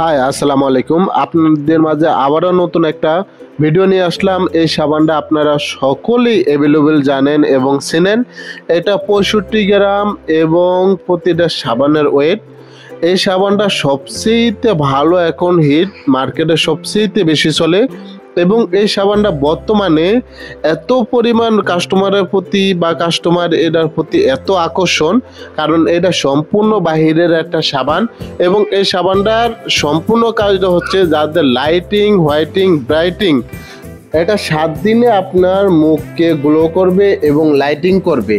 High আসসালামু আলাইকুম। আপনাদের মাঝে আবারও নতুন একটা ভিডিও নিয়ে আসলাম। এই সাবানটা আপনারা সকলেই অ্যাভেলেবেল জানেন এবং চেনেন। এটা 65 গ্রাম এবং প্রতিটা সাবানের ওয়েট। এই সাবানটা সবচেয়ে ভালো, এখন হিট মার্কেটে সবচেয়ে বেশি চলে এবং এই সাবানটা বর্তমানে এত পরিমাণ কাস্টমারের প্রতি বা কাস্টমার এটার প্রতি এত আকর্ষণ, কারণ এটা সম্পূর্ণ বাহিরের একটা সাবান এবং এই সাবানটার সম্পূর্ণ কাজটা হচ্ছে যাদের লাইটিং, হোয়াইটিং, ব্রাইটিং, এটা 7 দিনে আপনার মুখকে গ্লো করবে এবং লাইটিং করবে।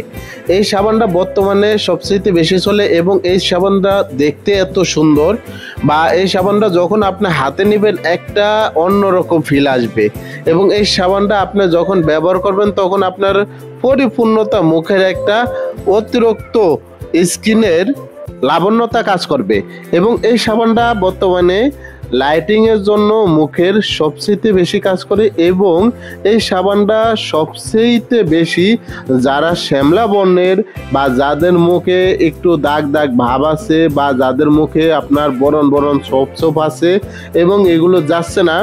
এই সাবানটা বর্তমানে সবচেয়ে বেশি চলে এবং এই সাবানটা দেখতে এত সুন্দর, বা এই সাবানটা যখন আপনি হাতে নেবেন একটা অন্যরকম ফিল আসবে এবং এই সাবানটা আপনি যখন ব্যবহার করবেন তখন আপনার পরিপূর্ণতা, মুখের একটা অতিরিক্ত স্কিনের লাবণ্যতা কাজ করবে এবং এই সাবানটা বর্তমানে লাইটিংয়ের জন্য মুখের সবচেয়ে বেশি কাজ করে এবং এই সাবানটা সবচেয়ে বেশি যারা শ্যামলা বর্ণের বা যাদের মুখে একটু দাগ দাগ ভাব আছে বা যাদের মুখে আপনার বরণ বরণ ছোপ ছোপ আছে এবং এগুলো যাচ্ছে না,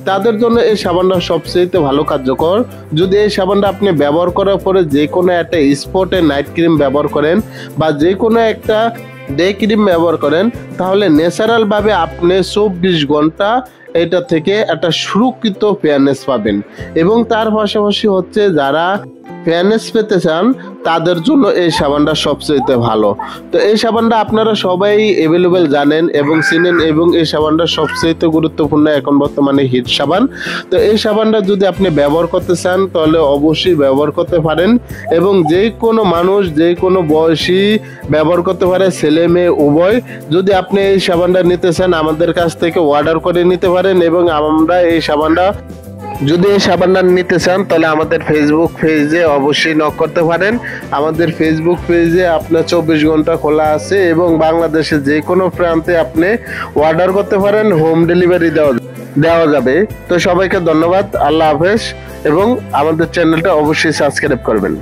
তাদের জন্য এই সাবানটা সবচেয়ে ভালো কার্যকর। যদি এই সাবানটা আপনি ব্যবহার করার পরে যে কোনো একটা স্পটে নাইট ক্রিম ব্যবহার করেন বা যে কোনো একটা ডে ক্রিম ব্যবহার করেন, তাহলে ন্যাচারালভাবে আপনি 24 ঘন্টা এটা থেকে একটা সুরক্ষিত ফেয়ারনেস পাবেন এবং তার পাশাপাশি হচ্ছে যারা ফেয়ারনেস পেতে চান তাদের জন্য এই সাবানটা সবচেয়ে ভালো। তো এই সাবানটা আপনারা সবাই অ্যাভেলেবেল জানেন এবং চিনেন এবং এই সাবানটা সবচেয়ে গুরুত্বপূর্ণ এখন বর্তমানে হিট সাবান। তো এই সাবানটা যদি আপনি ব্যবহার করতে চান তাহলে অবশ্যই ব্যবহার করতে পারেন এবং যে কোনো মানুষ যে কোনো বয়সী ব্যবহার করতে পারে, ছেলে মেয়ে উভয়। যদি আপনি এই সাবানটা নিতে চান আমাদের কাছ থেকে অর্ডার করে নিতে পারেন এবং আমরা এই সাবানটা নিতে চান তাহলে আমাদের ফেসবুক পেজে অবশ্যই নক করতে পারেন। আমাদের ফেসবুক পেজে আপনার 24 ঘন্টা খোলা আছে এবং বাংলাদেশের যে কোনো প্রান্তে আপনি অর্ডার করতে পারেন, হোম ডেলিভারি দেওয়া যাবে। তো সবাইকে ধন্যবাদ, আল্লাহ হাফেজ এবং আমাদের চ্যানেলটা অবশ্যই সাবস্ক্রাইব করবেন।